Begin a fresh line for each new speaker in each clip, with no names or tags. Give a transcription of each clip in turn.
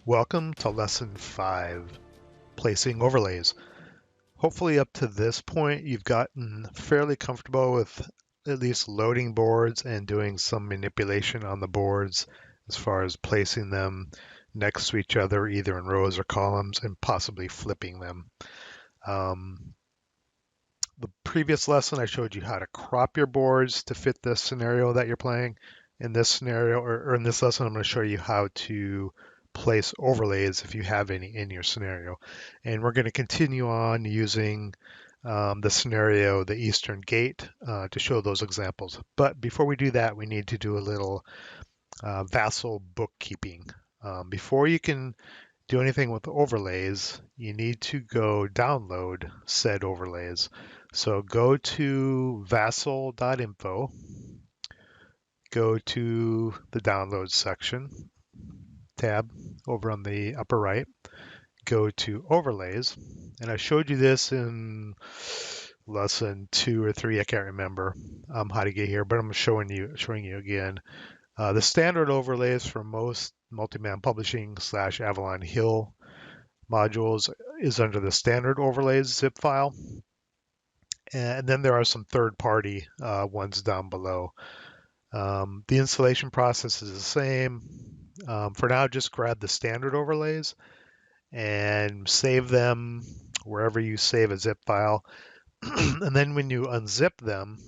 Welcome to Lesson 5, Placing Overlays. Hopefully up to this point you've gotten fairly comfortable with at least loading boards and doing some manipulation on the boards as far as placing them next to each other, either in rows or columns, and possibly flipping them. The previous lesson I showed you how to crop your boards to fit this scenario that you're playing. In this scenario, or in this lesson, I'm going to show you how to place overlays if you have any in your scenario. And we're going to continue on using the scenario, the Eastern Gate, to show those examples. But before we do that, we need to do a little VASSL bookkeeping. Before you can do anything with overlays, you need to go download said overlays. So go to vassal.info, go to the downloads section, tab over on the upper right, go to overlays. And I showed you this in lesson 2 or 3, I can't remember how to get here, but I'm showing you again. The standard overlays for most multi-man publishing / Avalon Hill modules is under the standard overlays zip file. And then there are some third-party ones down below. The installation process is the same. For now, just grab the standard overlays and save them wherever you save a zip file. And then when you unzip them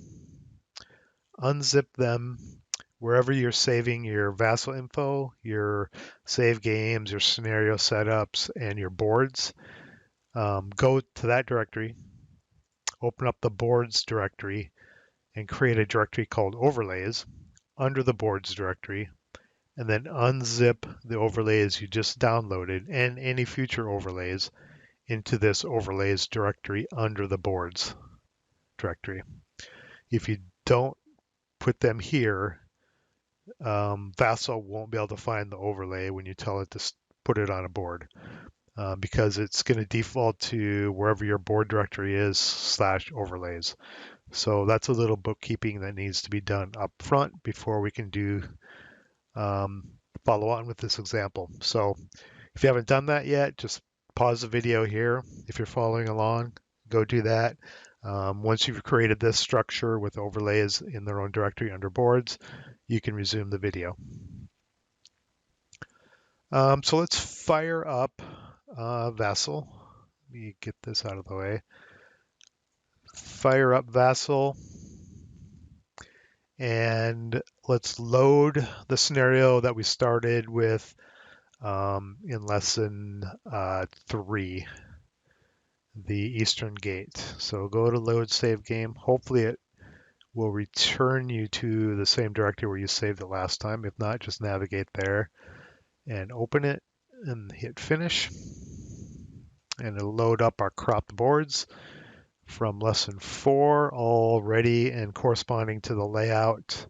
wherever you're saving your VASSL info, your save games, your scenario setups, and your boards. Go to that directory, open up the boards directory, and create a directory called overlays under the boards directory, and then unzip the overlays you just downloaded and any future overlays into this overlays directory under the boards directory. If you don't put them here, VASSL won't be able to find the overlay when you tell it to put it on a board because it's going to default to wherever your board directory is / overlays. So that's a little bookkeeping that needs to be done up front before we can do follow on with this example. So if you haven't done that yet, just pause the video here. If you're following along, go do that. Once you've created this structure with overlays in their own directory under boards, you can resume the video. So let's fire up VASSL. Let me get this out of the way. Fire up VASSL. And let's load the scenario that we started with in lesson 3, the Eastern Gate. So go to load save game. Hopefully it will return you to the same directory where you saved it last time. If not, just navigate there and open it and hit finish. And it'll load up our cropped boards from lesson 4, all ready and corresponding to the layout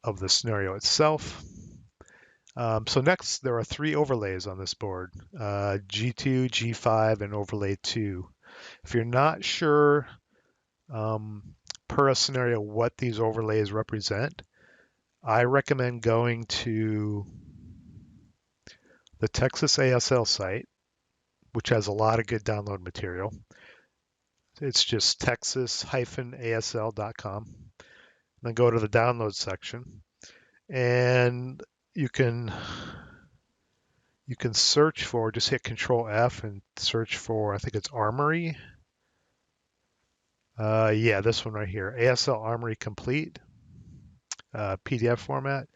of the scenario itself. So next, there are 3 overlays on this board, G2, G5, and overlay 2. If you're not sure per a scenario what these overlays represent, I recommend going to the Texas ASL site, which has a lot of good download material. It's just texas-asl.com. Then go to the download section, and you can search for, just hit Control F and search for, I think it's Armory. Yeah, this one right here, ASL Armory Complete, PDF format.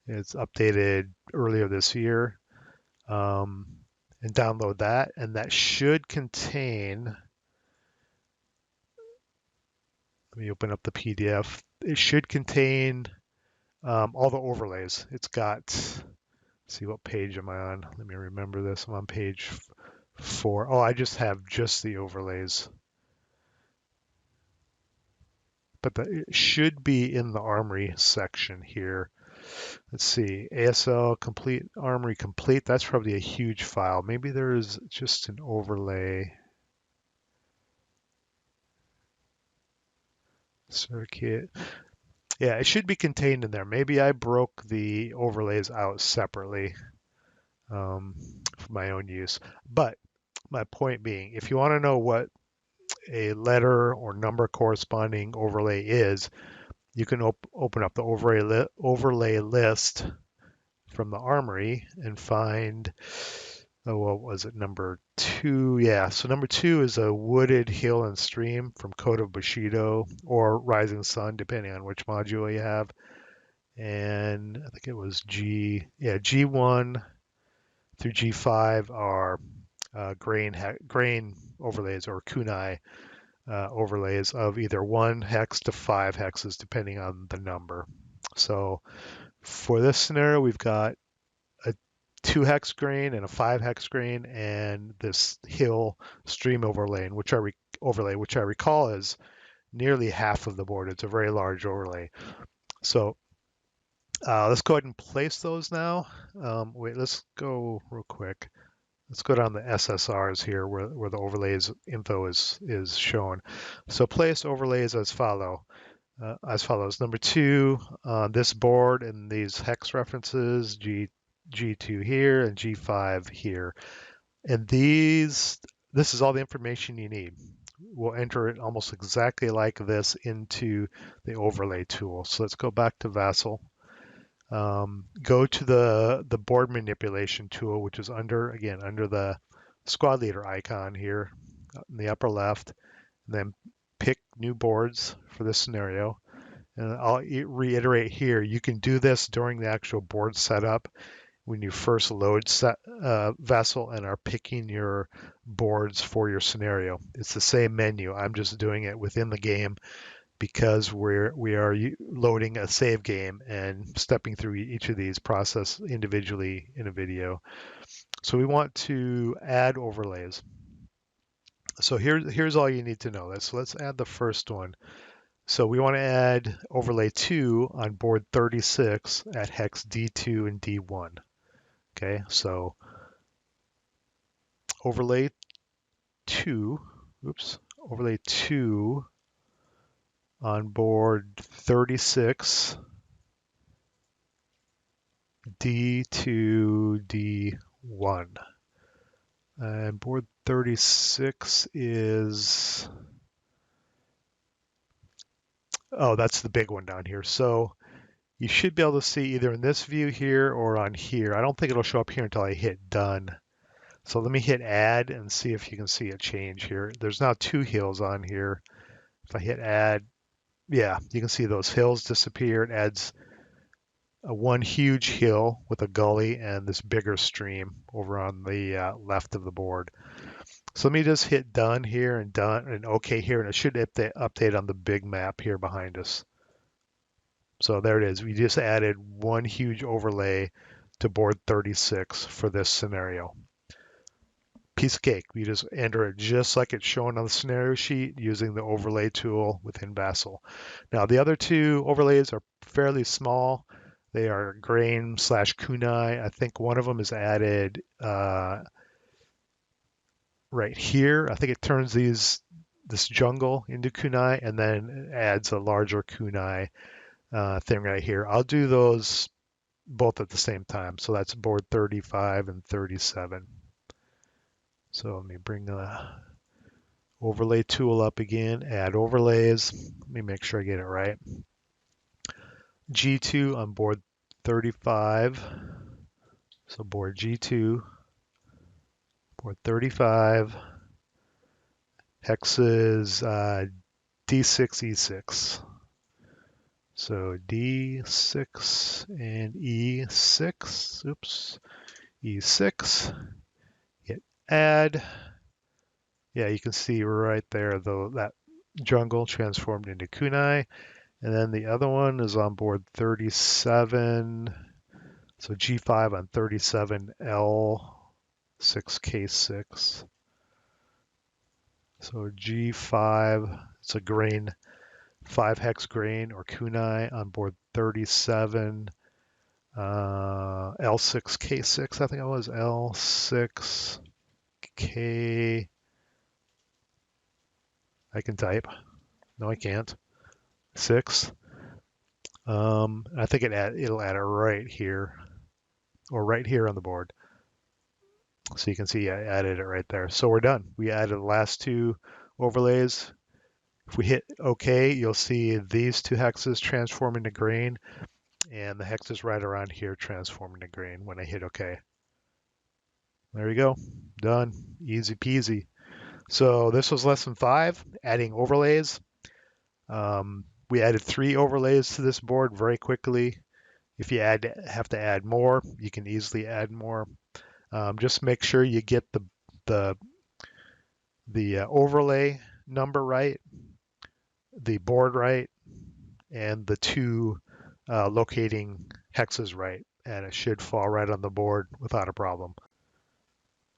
It's updated earlier this year. And download that, and that should contain, let me open up the PDF. It should contain all the overlays. It's got, let's see, what page am I on? Let me remember this. I'm on page 4. Oh, I just have just the overlays. But it should be in the Armory section here. Let's see, ASL complete, Armory complete. That's probably a huge file. Maybe there's just an overlay. Circuit. Yeah, it should be contained in there. Maybe I broke the overlays out separately um, for my own use. But my point being, if you want to know what a letter or number corresponding overlay is, you can open up the overlay list from the Armory and find, oh, what was it, number two? Yeah, so number two is a wooded hill and stream from Code of Bushido or Rising Sun, depending on which module you have. And I think it was G1 through G5 are grain overlays or kunai overlays of either 1 hex to 5 hexes, depending on the number. So for this scenario, we've got a 2 hex grain and a 5 hex grain, and this hill stream overlay, which I recall is nearly half of the board. It's a very large overlay. So let's go ahead and place those now. Wait, let's go real quick. Let's go down the SSRs here where the overlays info is shown. So place overlays as follows. Number two, on this board and these hex references, G2 here and G5 here. And this is all the information you need. We'll enter it almost exactly like this into the overlay tool. So let's go back to VASSAL. Go to the board manipulation tool, which is under the squad leader icon here in the upper left, and then pick new boards for this scenario. And I'll reiterate here, you can do this during the actual board setup when you first load VASSAL and are picking your boards for your scenario. It's the same menu. I'm just doing it within the game because we are loading a save game and stepping through each of these process individually in a video. So we want to add overlays. So here's all you need to know. Let's add the first one. So we want to add overlay 2 on board 36 at hex D2 and D1. Okay, so overlay 2, overlay 2 on board 36 D2 D1. And board 36 is, oh, that's the big one down here. So you should be able to see either in this view here or on here. I don't think it'll show up here until I hit done. So let me hit add and see if you can see a change here. There's now 2 hills on here. If I hit add, yeah, you can see those hills disappear. It adds one huge hill with a gully and this bigger stream over on the left of the board. So let me just hit done here and done and OK here, and it should update on the big map here behind us. So there it is. We just added one huge overlay to board 36 for this scenario. Piece of cake. We just enter it just like it's shown on the scenario sheet using the overlay tool within VASSAL. Now the other 2 overlays are fairly small. They are grain / kunai. I think one of them is added right here. I think it turns this jungle into kunai and then adds a larger kunai thing right here. I'll do those both at the same time. So that's board 35 and 37. So let me bring the overlay tool up again, add overlays. Let me make sure I get it right. G2 on board 35. So board G2, board 35, hexes D6, E6. So D6 and E6, E6, hit add. Yeah, you can see right there though that jungle transformed into kunai. And then the other one is on board 37. So G5 on 37, L6K6. So G5, it's a grain, 5-hex grain or kunai on board 37, L6K6, I think it was L6K. I can type. No, I can't. 6. I think it'll add it right here or right here on the board. So you can see I added it right there. So we're done. We added the last two overlays. If we hit OK, you'll see these two hexes transform into green, and the hexes right around here transform into green when I hit OK. There you go. Done. Easy peasy. So this was lesson 5, adding overlays. We added 3 overlays to this board very quickly. If you have to add more, you can easily add more. Just make sure you get the overlay number right, the board right, and the 2 locating hexes right, and it should fall right on the board without a problem.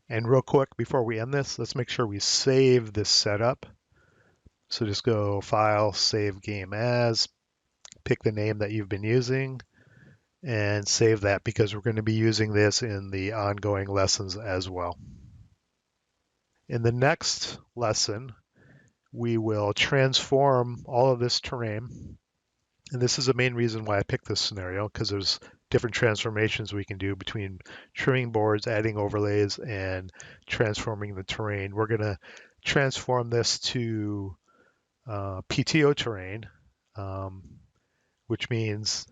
And real quick, before we end this, let's make sure we save this setup. So just go File, Save Game As, pick the name that you've been using, and save that because we're going to be using this in the ongoing lessons as well. In the next lesson, we will transform all of this terrain. And this is the main reason why I picked this scenario, because there's different transformations we can do between trimming boards, adding overlays, and transforming the terrain. We're going to transform this to PTO terrain, which means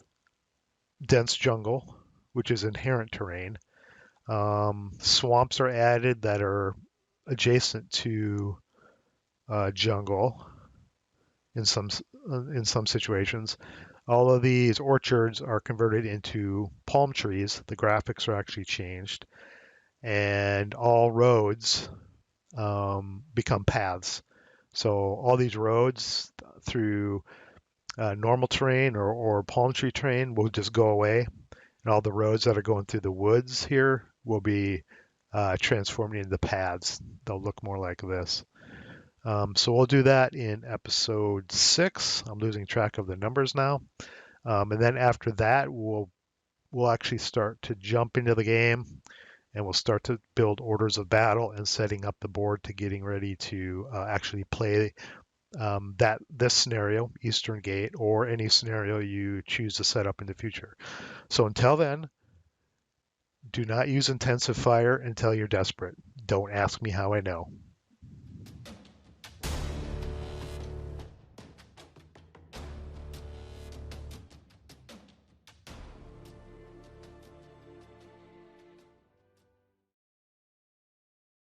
dense jungle, which is inherent terrain. Swamps are added that are adjacent to jungle in some situations. All of these orchards are converted into palm trees. The graphics are actually changed, and all roads become paths. So all these roads through normal terrain or palm tree terrain will just go away, and all the roads that are going through the woods here will be transformed into paths. They'll look more like this. So we'll do that in episode 6. I'm losing track of the numbers now. And then after that, we'll actually start to jump into the game, and we'll start to build orders of battle and setting up the board to getting ready to actually play this scenario, Eastern Gate, or any scenario you choose to set up in the future. So until then, do not use intensive fire until you're desperate. Don't ask me how I know.